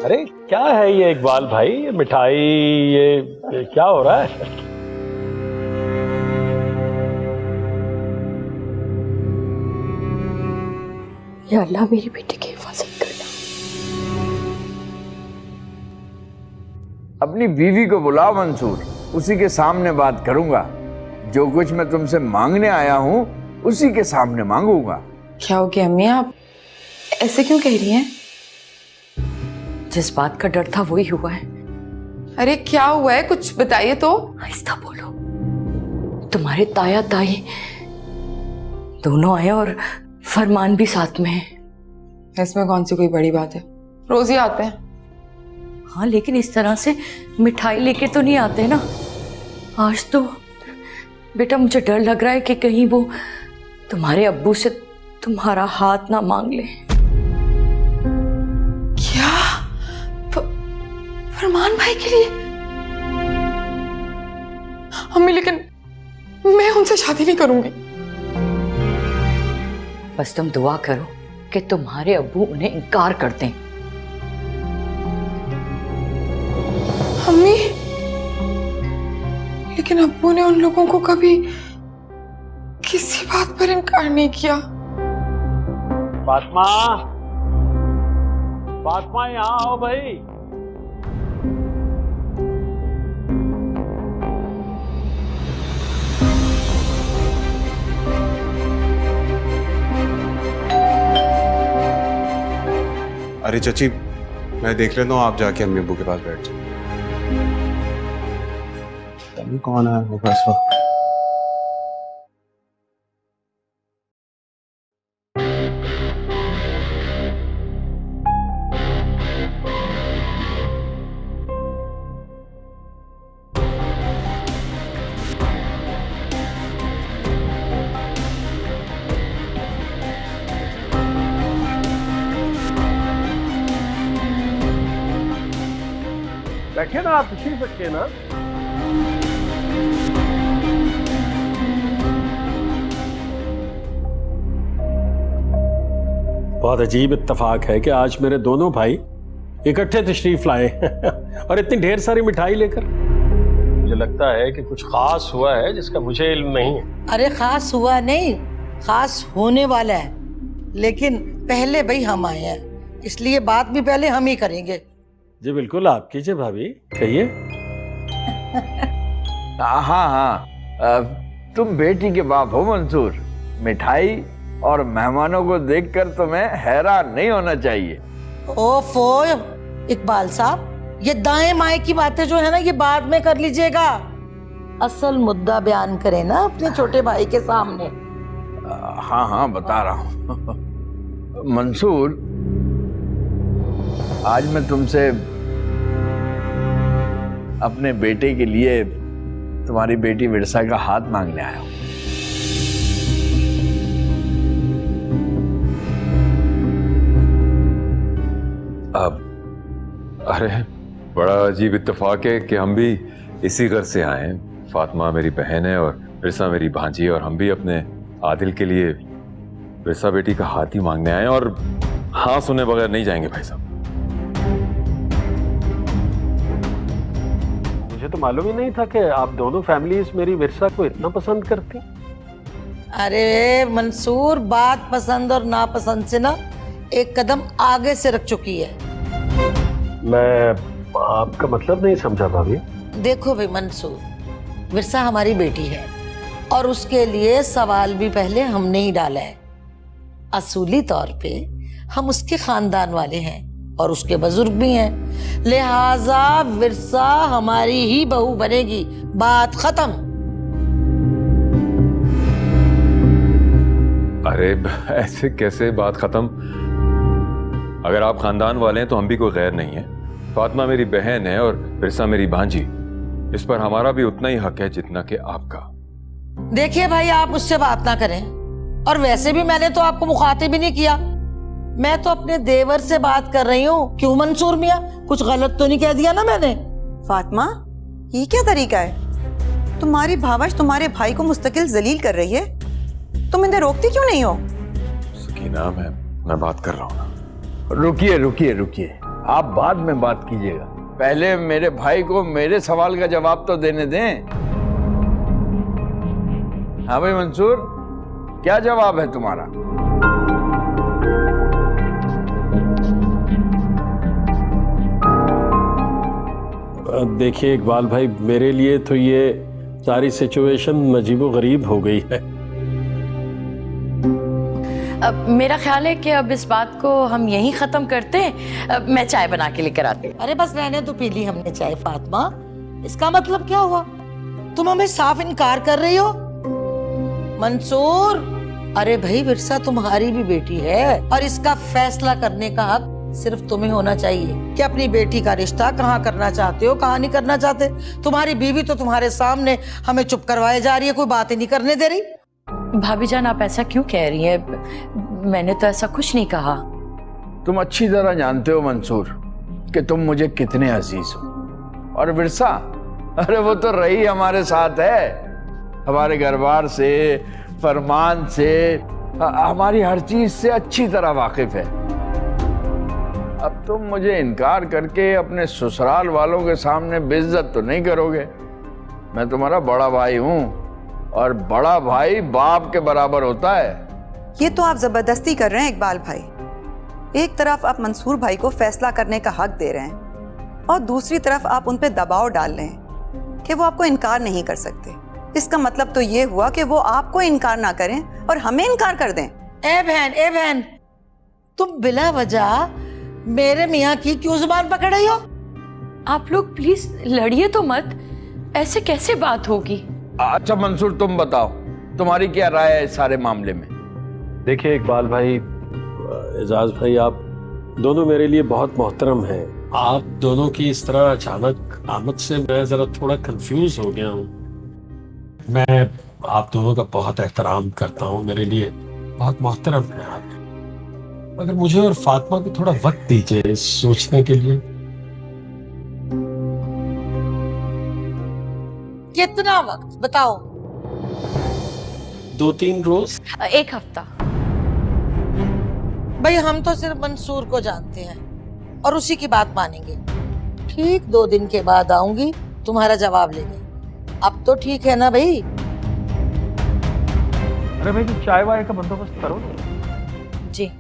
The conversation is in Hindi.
अरे क्या है ये इकबाल भाई, ये मिठाई, ये क्या हो रहा है? या अल्लाह मेरी बेटी की हिफाजत करना। अपनी बीवी को बुलाओ मंसूर, उसी के सामने बात करूंगा। जो कुछ मैं तुमसे मांगने आया हूं उसी के सामने मांगूंगा। क्या हो गया अम्मी, आप ऐसे क्यों कह रही हैं? जिस बात का डर था वही हुआ है। अरे क्या हुआ है, कुछ बताइए तो। आहिस्ता बोलो। तुम्हारे ताया ताई दोनों आए और फरमान भी साथ में है। इसमें कौन सी कोई बड़ी बात है, रोज ही आते हैं। हाँ लेकिन इस तरह से मिठाई लेके तो नहीं आते ना। आज तो बेटा मुझे डर लग रहा है कि कहीं वो तुम्हारे अब्बू से तुम्हारा हाथ ना मांग ले। क्या? फरमान भाई के लिए? अम्मी लेकिन मैं उनसे शादी नहीं करूंगी। बस तुम दुआ करो कि तुम्हारे अब्बू उन्हें इनकार कर दें। अम्मी लेकिन अब्बू ने उन लोगों को कभी किसी बात पर इनकार नहीं किया। फातिमा, फातिमा यहाँ आओ भाई। अरे चाची, मैं देख लेता हूँ, आप जाके अम्मी अब्बू के पास बैठ जाओ। अभी कौन है वो बस वक्त? बैठे ना आप, तशरीफ रखिए ना। बहुत अजीब इत्तेफाक है कि आज मेरे दोनों भाई इकट्ठे तशरीफ लाए और इतनी ढेर सारी मिठाई लेकर। मुझे लगता है कि कुछ खास हुआ है जिसका मुझे इल्म नहीं है। अरे खास हुआ नहीं, खास होने वाला है। लेकिन पहले भाई हम आए हैं, इसलिए बात भी पहले हम ही करेंगे। जी बिल्कुल, आप कीजिए भाभी, कहिए। हाँ हाँ, तुम बेटी के बाप हो मंसूर। मिठाई और मेहमानों को देखकर तुम्हें हैरान नहीं होना चाहिए। ओफो इकबाल साहब, ये दाएं माएं की बातें जो है ना, ये बाद में कर लीजिएगा। असल मुद्दा बयान करें ना अपने छोटे भाई के सामने। हाँ हाँ बता रहा हूँ। मंसूर, आज मैं तुमसे अपने बेटे के लिए तुम्हारी बेटी विरसा का हाथ मांगने आया हूँ। अरे बड़ा अजीब इत्तेफाक है कि हम भी इसी घर से आए हैं। फातिमा मेरी बहन है और विरसा मेरी भांजी है, और हम भी अपने आदिल के लिए विरसा बेटी का हाथ ही मांगने आए हैं, और हाँ सुने बगैर नहीं जाएंगे भाई साहब। मुझे तो मालूम ही नहीं था कि आप दोनों फैमिलीज मेरी विरसा को इतना पसंद करती। अरे मंसूर, बात पसंद और नापसंद से ना एक कदम आगे से रख चुकी है। मैं आपका मतलब नहीं समझा भाभी। देखो भाई मंसूर, विरसा हमारी बेटी है और उसके लिए सवाल भी पहले हमने ही डाला है। असूली तौर पे हम उसके खानदान वाले हैं और उसके बुजुर्ग भी हैं, लिहाजा विरसा हमारी ही बहू बनेगी। बात खत्म। अरे ऐसे कैसे बात खत्म? अगर आप खानदान वाले हैं तो हम भी कोई गैर नहीं है। फातिमा मेरी बहन है और विरसा मेरी भांजी। इस पर हमारा भी उतना ही हक है जितना कि आपका। देखिए भाई, आप मुझसे बात ना करें, और वैसे भी मैंने तो आपको मुखातिब ही नहीं किया। मैं तो अपने देवर से बात कर रही हूँ। क्यों मंसूर मियाँ, कुछ गलत तो नहीं कह दिया ना मैंने? फातिमा, ये क्या तरीका है? तुम्हारी भावश तुम्हारे भाई को मुस्तकिल जलील कर रही है, तुम इन्हें रोकती क्यों नहीं हो? सकीना, मैं बात कर रहा हूँ ना। रुकिए रुकिए रुकिए, आप बाद में बात कीजिएगा, पहले मेरे भाई को मेरे सवाल का जवाब तो देने दें। हाँ भाई मंसूर, क्या जवाब है तुम्हारा? देखिए इकबाल भाई, मेरे लिए तो ये सारी सिचुएशन अजीबो गरीब हो गई है। अब मेरा ख्याल है कि अब इस बात को हम यहीं ख़त्म करते हैं। अब मैं चाय बना के लेकर आती हूँ। अरे बस रहने तो, पी ली हमने चाय फातिमा। इसका मतलब क्या हुआ? तुम हमें साफ इनकार कर रही हो? मंसूर, अरे भाई विरसा तुम्हारी भी बेटी है और इसका फैसला करने का हक सिर्फ तुम्हें होना चाहिए कि अपनी बेटी का रिश्ता कहाँ करना चाहते हो, कहाँ नहीं करना चाहते। तुम्हारी बीवी तो तुम्हारे सामने हमें चुप करवाए जा रही है, कोई बात ही नहीं करने दे रही। भाभी जान, आप ऐसा क्यों कह रही हैं? मैंने तो ऐसा कुछ नहीं कहा। तुम अच्छी तरह जानते हो मंसूर कि तुम मुझे कितने अजीज हो। और विरसा, अरे वो तो रही हमारे साथ है, हमारे घरबार से, फरमान से, हमारी हर चीज से अच्छी तरह वाकिफ है। अब तुम मुझे इनकार करके अपने ससुराल वालों के सामने बेइज्जत तो नहीं करोगे? मैं तुम्हारा बड़ा भाई हूं और बड़ा भाई बाप के बराबर होता है। ये तो आप जबरदस्ती कर रहे हैं इकबाल भाई। एक तरफ आप मंसूर भाई को फैसला करने का हक दे रहे हैं और दूसरी तरफ आप उन पे दबाव डाल रहे हैं कि वो आपको इनकार नहीं कर सकते। इसका मतलब तो ये हुआ कि वो आपको इनकार ना करें और हमें इनकार कर दें। ए बहन, तुम बिला वजह मेरे मियाँ की क्यों जुबान पकड़ रही हो? आप लोग प्लीज लड़िए तो मत, ऐसे कैसे बात होगी? अच्छा मंसूर, तुम बताओ, तुम्हारी क्या राय है इस सारे मामले में? देखिए इकबाल भाई, एजाज भाई, आप दोनों मेरे लिए बहुत मोहतरम हैं। आप दोनों की इस तरह अचानक आमद से मैं जरा थोड़ा कंफ्यूज हो गया हूँ। मैं आप दोनों का बहुत एहतराम करता हूँ, मेरे लिए बहुत मोहतरम है आप, मगर मुझे और फातिमा को थोड़ा वक्त दीजिए सोचने के लिए। कितना वक्त बताओ? 2-3 रोज, 1 हफ्ता। भाई हम तो सिर्फ मंसूर को जानते हैं और उसी की बात मानेंगे। ठीक 2 दिन के बाद आऊंगी तुम्हारा जवाब लेने। अब तो ठीक है ना भाई? अरे भाई, चाय वाय का बंदोबस्त करो। जी।